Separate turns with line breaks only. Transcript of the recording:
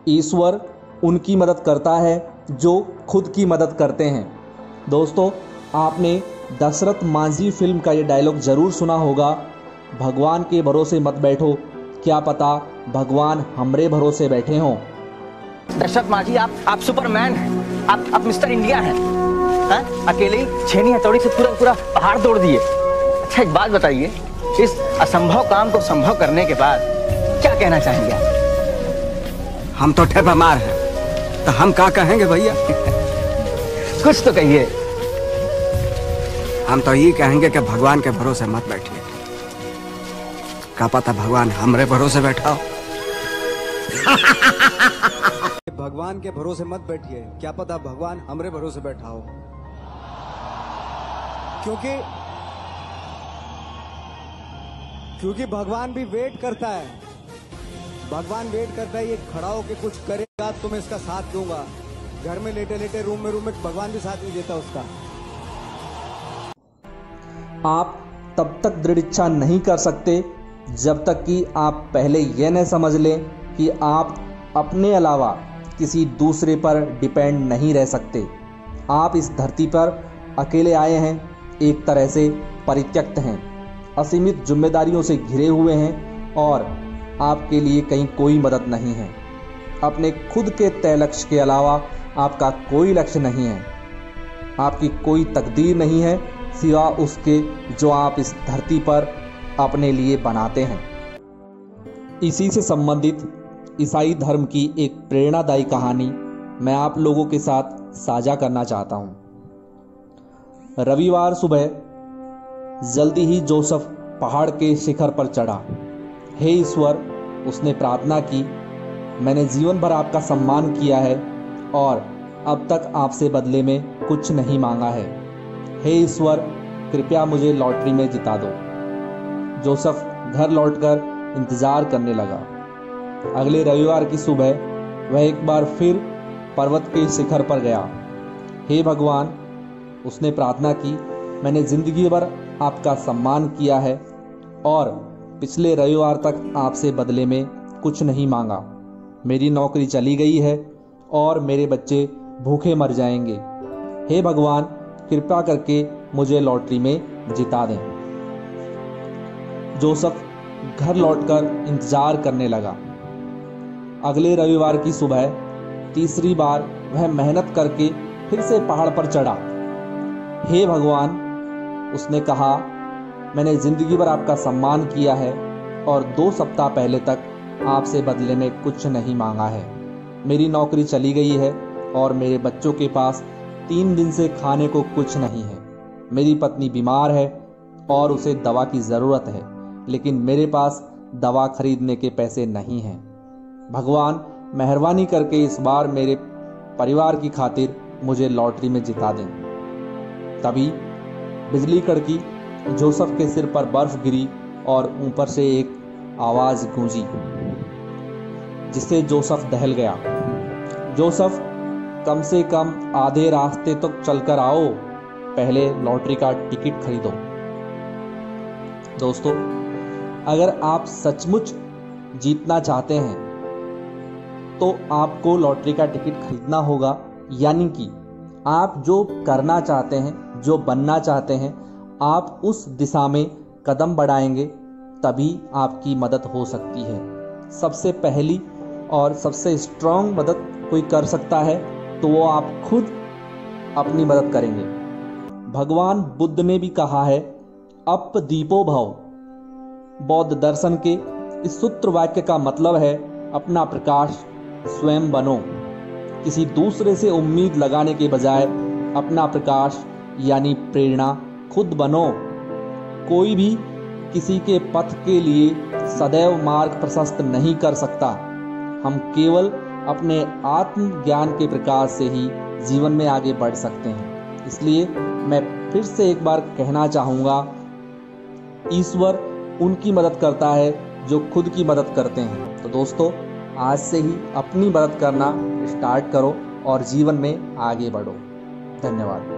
ईश्वर उनकी मदद करता है जो खुद की मदद करते हैं। दोस्तों, आपने दशरथ मांझी फिल्म का ये डायलॉग ज़रूर सुना होगा, भगवान के भरोसे मत बैठो, क्या पता भगवान हमरे भरोसे बैठे हों।
दशरथ मांझी, आप सुपरमैन हैं, आप मिस्टर इंडिया हैं, अकेले ही छेनी हथौड़ी से पूरा पहाड़ तोड़ दिए। अच्छा, एक बात बताइए, इस असंभव काम को संभव करने के बाद क्या कहना चाहेंगे आप?
हम तो ठे बीमार हैं, तो हम क्या कहेंगे भैया?
कुछ तो कहिए।
हम तो ये कहेंगे कि भगवान के भरोसे मत बैठिए, क्या पता भगवान हमरे भरोसे बैठा हो।
भगवान के भरोसे मत बैठिए, क्या पता भगवान हमरे भरोसे बैठा हो। क्योंकि भगवान भी वेट करता है, भगवान वेट करता है, ये खड़ा होके कुछ करेगा तो मैं इसका साथ दूंगा। घर में लेटे लेटे रूम में भगवान भी साथ नहीं देता उसका।
आप तब तक दृढ़ इच्छा नहीं कर सकते जब तक कि आप पहले यह न समझ लें कि आप अपने अलावा किसी दूसरे पर डिपेंड नहीं रह सकते। आप इस धरती पर अकेले आए हैं, एक तरह से परित्यक्त हैं, असीमित जिम्मेदारियों से घिरे हुए हैं और आपके लिए कहीं कोई मदद नहीं है। अपने खुद के तय लक्ष्य के अलावा आपका कोई लक्ष्य नहीं है, आपकी कोई तकदीर नहीं है सिवा उसके जो आप इस धरती पर अपने लिए बनाते हैं। इसी से संबंधित ईसाई धर्म की एक प्रेरणादायी कहानी मैं आप लोगों के साथ साझा करना चाहता हूं। रविवार सुबह जल्दी ही जोसेफ पहाड़ के शिखर पर चढ़ा। हे ईश्वर, उसने प्रार्थना की, मैंने जीवन भर आपका सम्मान किया है और अब तक आपसे बदले में कुछ नहीं मांगा है। हे ईश्वर, कृपया मुझे लॉटरी में जिता दो। जोसेफ घर लौटकर इंतजार करने लगा। अगले रविवार की सुबह वह एक बार फिर पर्वत के शिखर पर गया। हे भगवान, उसने प्रार्थना की, मैंने जिंदगी भर आपका सम्मान किया है और पिछले रविवार तक आपसे बदले में कुछ नहीं मांगा। मेरी नौकरी चली गई है और मेरे बच्चे भूखे मर जाएंगे। हे भगवान, कृपया करके मुझे लॉटरी में जिता दें। जोसेफ घर लौटकर इंतजार करने लगा। अगले रविवार की सुबह तीसरी बार वह मेहनत करके फिर से पहाड़ पर चढ़ा। हे भगवान, उसने कहा, मैंने जिंदगी भर आपका सम्मान किया है और 2 सप्ताह पहले तक आपसे बदले में कुछ नहीं मांगा है। मेरी नौकरी चली गई है और मेरे बच्चों के पास 3 दिन से खाने को कुछ नहीं है। मेरी पत्नी बीमार है और उसे दवा की ज़रूरत है, लेकिन मेरे पास दवा खरीदने के पैसे नहीं हैं। भगवान, मेहरबानी करके इस बार मेरे परिवार की खातिर मुझे लॉटरी में जिता दें। तभी बिजली कड़की, जोसेफ के सिर पर बर्फ गिरी और ऊपर से एक आवाज गूंजी जिससे जोसेफ दहल गया। जोसेफ, कम से कम आधे रास्ते तक चलकर आओ, पहले लॉटरी का टिकट खरीदो। दोस्तों, अगर आप सचमुच जीतना चाहते हैं तो आपको लॉटरी का टिकट खरीदना होगा, यानी कि आप जो करना चाहते हैं, जो बनना चाहते हैं, आप उस दिशा में कदम बढ़ाएंगे तभी आपकी मदद हो सकती है। सबसे पहली और सबसे स्ट्रांग मदद कोई कर सकता है तो वो आप खुद अपनी मदद करेंगे। भगवान बुद्ध ने भी कहा है, अप दीपो भव। बौद्ध दर्शन के इस सूत्र वाक्य का मतलब है अपना प्रकाश स्वयं बनो। किसी दूसरे से उम्मीद लगाने के बजाय अपना प्रकाश यानी प्रेरणा खुद बनो। कोई भी किसी के पथ के लिए सदैव मार्ग प्रशस्त नहीं कर सकता। हम केवल अपने आत्मज्ञान के प्रकाश से ही जीवन में आगे बढ़ सकते हैं। इसलिए मैं फिर से एक बार कहना चाहूँगा, ईश्वर उनकी मदद करता है जो खुद की मदद करते हैं। तो दोस्तों, आज से ही अपनी मदद करना स्टार्ट करो और जीवन में आगे बढ़ो। धन्यवाद।